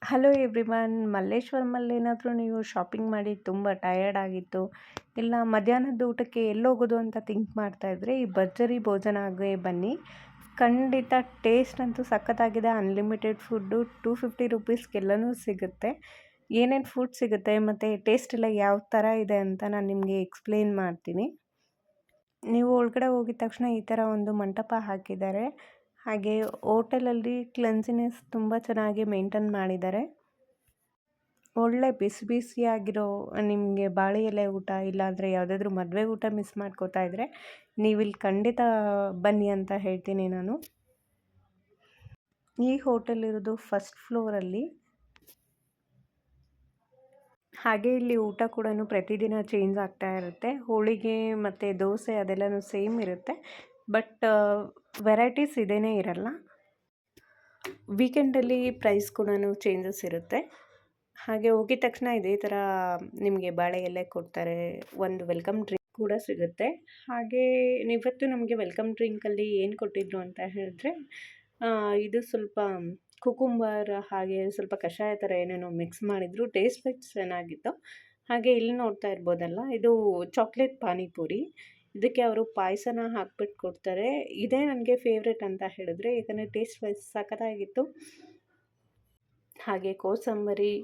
Hello everyone. ಮಲ್ಲೇಶ್ವರಮಲ್ಲಿ ಏನಾದರೂ ನೀವು shopping ಮಾಡಿ ತುಂಬ ಟಯರ್ಡ್ ಆಗಿತ್ತು, ಇಲ್ಲ ಮಧ್ಯಾಹ್ನದ ಊಟಕ್ಕೆ ಎಲ್ಲೋಗೋದು ಅಂತ ಥಿಂಕ್ ಮಾಡ್ತಾಯಿದ್ರೆ ಈ ಭರ್ಜರಿ ಭೋಜನಾಗೆ ಬನ್ನಿ. ಖಂಡಿತ ಟೇಸ್ಟ್ ಅಂತೂ ಸಖತ್ತಾಗಿದೆ. ಅನ್ಲಿಮಿಟೆಡ್ ಫುಡ್ಡು, 250 ರುಪೀಸ್ಗೆಲ್ಲನೂ ಸಿಗುತ್ತೆ. ಏನೇನು ಫುಡ್ ಸಿಗುತ್ತೆ ಮತ್ತು ಟೇಸ್ಟ್ ಎಲ್ಲ ಯಾವ ಥರ ಇದೆ ಅಂತ ನಾನು ನಿಮಗೆ ಎಕ್ಸ್ಪ್ಲೇನ್ ಮಾಡ್ತೀನಿ. ನೀವು ಒಳಗಡೆ ಹೋಗಿದ ತಕ್ಷಣ ಈ ಥರ ಒಂದು ಮಂಟಪ ಹಾಕಿದ್ದಾರೆ. ಹಾಗೆ ಹೋಟೆಲಲ್ಲಿ ಕ್ಲೆನ್ಸಿನೆಸ್ ತುಂಬ ಚೆನ್ನಾಗಿ ಮೇಂಟೈನ್ ಮಾಡಿದ್ದಾರೆ. ಒಳ್ಳೆ ಬಿಸಿ ಬಿಸಿಯಾಗಿರೋ ನಿಮಗೆ ಬಾಳೆ ಎಲೆ ಊಟ ಇಲ್ಲಾಂದರೆ ಯಾವುದಾದ್ರೂ ಮದುವೆ ಊಟ ಮಿಸ್ ಮಾಡ್ಕೋತಾ ಇದ್ದರೆ ನೀವಿಲ್ಲಿ ಖಂಡಿತ ಬನ್ನಿ ಅಂತ ಹೇಳ್ತೀನಿ ನಾನು. ಈ ಹೋಟೆಲ್ ಇರೋದು ಫಸ್ಟ್ ಫ್ಲೋರಲ್ಲಿ. ಹಾಗೆ ಇಲ್ಲಿ ಊಟ ಕೂಡ ಪ್ರತಿದಿನ ಚೇಂಜ್ ಆಗ್ತಾ ಇರುತ್ತೆ. ಹೋಳಿಗೆ ಮತ್ತು ದೋಸೆ ಅದೆಲ್ಲನೂ ಸೇಮ್ ಇರುತ್ತೆ, ಬಟ್ ವೆರೈಟೀಸ್ ಇದೇನೇ ಇರಲ್ಲ. ವೀಕೆಂಡಲ್ಲಿ ಪ್ರೈಸ್ ಕೂಡ ಚೇಂಜಸ್ ಇರುತ್ತೆ. ಹಾಗೆ ಹೋಗಿದ ತಕ್ಷಣ ಇದೇ ಥರ ನಿಮಗೆ ಬಾಳೆ ಎಲೆ ಕೊಡ್ತಾರೆ. ಒಂದು ವೆಲ್ಕಮ್ ಡ್ರಿಂಕ್ ಕೂಡ ಸಿಗುತ್ತೆ. ಹಾಗೆ ಇವತ್ತು ನಮಗೆ ವೆಲ್ಕಮ್ ಡ್ರಿಂಕಲ್ಲಿ ಏನು ಕೊಟ್ಟಿದ್ರು ಅಂತ ಹೇಳಿದ್ರೆ ಇದು ಸ್ವಲ್ಪ ಕುಕುಂಬರ್ ಹಾಗೆ ಸ್ವಲ್ಪ ಕಷಾಯ ಥರ ಏನೇನೋ ಮಿಕ್ಸ್ ಮಾಡಿದರು. ಟೇಸ್ಟ್ ವೈಸ್ ಚೆನ್ನಾಗಿತ್ತು. ಹಾಗೆ ಇಲ್ಲಿ ನೋಡ್ತಾ ಇರ್ಬೋದಲ್ಲ, ಇದು ಚಾಕ್ಲೇಟ್ ಪಾನಿಪುರಿ. ಇದಕ್ಕೆ ಅವರು ಪಾಯಸನ ಹಾಕ್ಬಿಟ್ಟು ಕೊಡ್ತಾರೆ. ಇದೇ ನನಗೆ ಫೇವ್ರೆಟ್ ಅಂತ ಹೇಳಿದ್ರೆ, ಯಾಕಂದರೆ ಟೇಸ್ಟ್ ವೈಸ್ ಸಖತ್ತಾಗಿತ್ತು. ಹಾಗೆ ಕೋಸಂಬರಿ,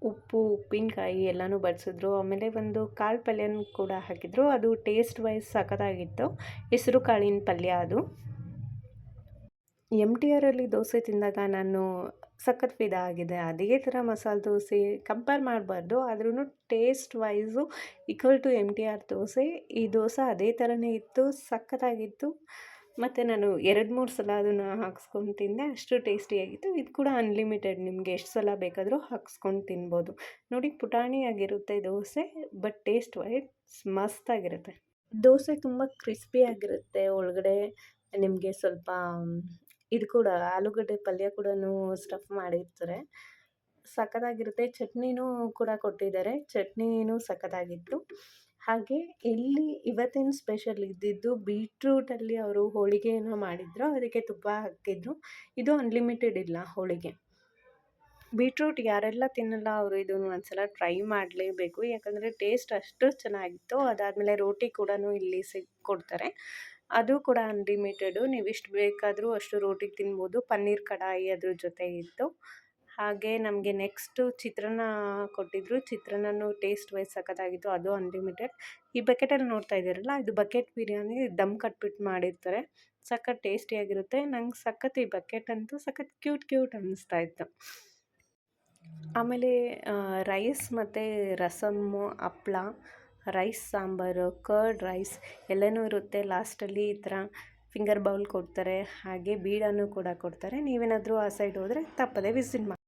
ಉಪ್ಪು, ಉಪ್ಪಿನಕಾಯಿ ಎಲ್ಲನೂ ಬಡಿಸಿದ್ರು. ಆಮೇಲೆ ಒಂದು ಕಾಳು ಪಲ್ಯನೂ ಕೂಡ ಹಾಕಿದ್ರು. ಅದು ಟೇಸ್ಟ್ ವೈಸ್ ಸಖತ್ತಾಗಿತ್ತು. ಹೆಸರು ಕಾಳಿನ ಪಲ್ಯ ಅದು. MTRಲ್ಲಿ ದೋಸೆ ತಿಂದಾಗ ನಾನು ಸಖತ್ ಫಿದಾ ಆಗಿದೆ. ಅದೇ ಥರ ಮಸಾಲೆ ದೋಸೆ ಕಂಪೇರ್ ಮಾಡಬಾರ್ದು, ಆದ್ರೂ taste wise equal to MTR dosa. ಈ ದೋಸೆ ಅದೇ ಥರನೇ ಇತ್ತು, ಸಖತ್ತಾಗಿತ್ತು. ಮತ್ತು ನಾನು 2-3 ಸಲ ಅದನ್ನು ಹಾಕ್ಸ್ಕೊಂಡು ತಿಂದೆ, ಅಷ್ಟು ಟೇಸ್ಟಿಯಾಗಿತ್ತು. ಇದು ಕೂಡ ಅನ್ಲಿಮಿಟೆಡ್, ನಿಮಗೆ ಎಷ್ಟು ಸಲ ಬೇಕಾದರೂ ಹಾಕ್ಸ್ಕೊಂಡು ತಿನ್ಬೋದು. ನೋಡಿ, ಪುಟಾಣಿಯಾಗಿರುತ್ತೆ ದೋಸೆ, ಬಟ್ ಟೇಸ್ಟ್ ವೈಸ್ ಮಸ್ತಾಗಿರುತ್ತೆ. ದೋಸೆ ತುಂಬ ಕ್ರಿಸ್ಪಿಯಾಗಿರುತ್ತೆ. ಒಳಗಡೆ ನಿಮಗೆ ಸ್ವಲ್ಪ ಇದು ಕೂಡ ಆಲೂಗಡ್ಡೆ ಪಲ್ಯ ಕೂಡ ಸ್ಟಫ್ ಮಾಡಿರ್ತಾರೆ. ಸಖತ್ತಾಗಿರುತ್ತೆ. ಚಟ್ನಿನೂ ಕೂಡ ಕೊಟ್ಟಿದ್ದಾರೆ. ಚಟ್ನಿನೂ ಸಖತ್ತಾಗಿತ್ತು. ಹಾಗೆ ಇಲ್ಲಿ ಇವತ್ತಿನ ಸ್ಪೆಷಲ್ ಇದ್ದಿದ್ದು ಬೀಟ್ರೂಟಲ್ಲಿ ಅವರು ಹೋಳಿಗೆಯನ್ನು ಮಾಡಿದ್ರು, ಅದಕ್ಕೆ ತುಪ್ಪ ಹಾಕಿದ್ರು. ಇದು ಅನ್ಲಿಮಿಟೆಡ್ ಇಲ್ಲ ಹೋಳಿಗೆ. ಬೀಟ್ರೂಟ್ ಯಾರೆಲ್ಲ ತಿನ್ನಲ್ಲ ಅವರು ಇದನ್ನು ಒಂದ್ಸಲ ಟ್ರೈ ಮಾಡಲೇಬೇಕು, ಯಾಕಂದರೆ ಟೇಸ್ಟ್ ಅಷ್ಟು ಚೆನ್ನಾಗಿತ್ತು. ಅದಾದಮೇಲೆ ರೋಟಿ ಕೂಡ ಇಲ್ಲಿ ಕೊಡ್ತಾರೆ. ಅದು ಕೂಡ ಅನ್ಲಿಮಿಟೆಡು, ನೀವು ಎಷ್ಟು ಬೇಕಾದರೂ ಅಷ್ಟು ರೋಟಿ ತಿನ್ಬೋದು. ಪನ್ನೀರ್ ಕಡಾಯಿ ಅದ್ರ ಜೊತೆ ಇತ್ತು. ಹಾಗೆ ನಮಗೆ ನೆಕ್ಸ್ಟು ಚಿತ್ರಾನ್ನ ಕೊಟ್ಟಿದ್ದರು. ಚಿತ್ರಾನ್ನನೂ ಟೇಸ್ಟ್ ವೈಸ್ ಸಖತ್ತಾಗಿತ್ತು, ಅದು ಅನ್ಲಿಮಿಟೆಡ್. ಈ ಬಕೆಟಲ್ಲಿ ನೋಡ್ತಾ ಇದ್ದೀರಲ್ಲ, ಇದು ಬಕೆಟ್ ಬಿರಿಯಾನಿ. ದಮ್ ಕಟ್ಬಿಟ್ಟು ಮಾಡಿರ್ತಾರೆ, ಸಖತ್ ಟೇಸ್ಟಿಯಾಗಿರುತ್ತೆ. ನಂಗೆ ಸಖತ್ ಈ ಬಕೆಟ್ ಅಂತೂ ಸಖತ್ ಕ್ಯೂಟ್ ಅನ್ನಿಸ್ತಾ ಇತ್ತು. ಆಮೇಲೆ ರೈಸ್ ಮತ್ತು ರಸಮ್ಮು, ಹಪ್ಳ, ರೈಸ್ ಸಾಂಬಾರು, ಕರ್ಡ್ ರೈಸ್ ಎಲ್ಲನೂ ಇರುತ್ತೆ. ಲಾಸ್ಟಲ್ಲಿ ಈ ಥರ ಫಿಂಗರ್ ಬೌಲ್ ಕೊಡ್ತಾರೆ. ಹಾಗೆ ಬೀಡಾನು ಕೂಡ ಕೊಡ್ತಾರೆ. ನೀವೇನಾದರೂ ಆ ಸೈಡ್ ಹೋದರೆ ತಪ್ಪದೆ ವಿಸಿಟ್ ಮಾಡಿ.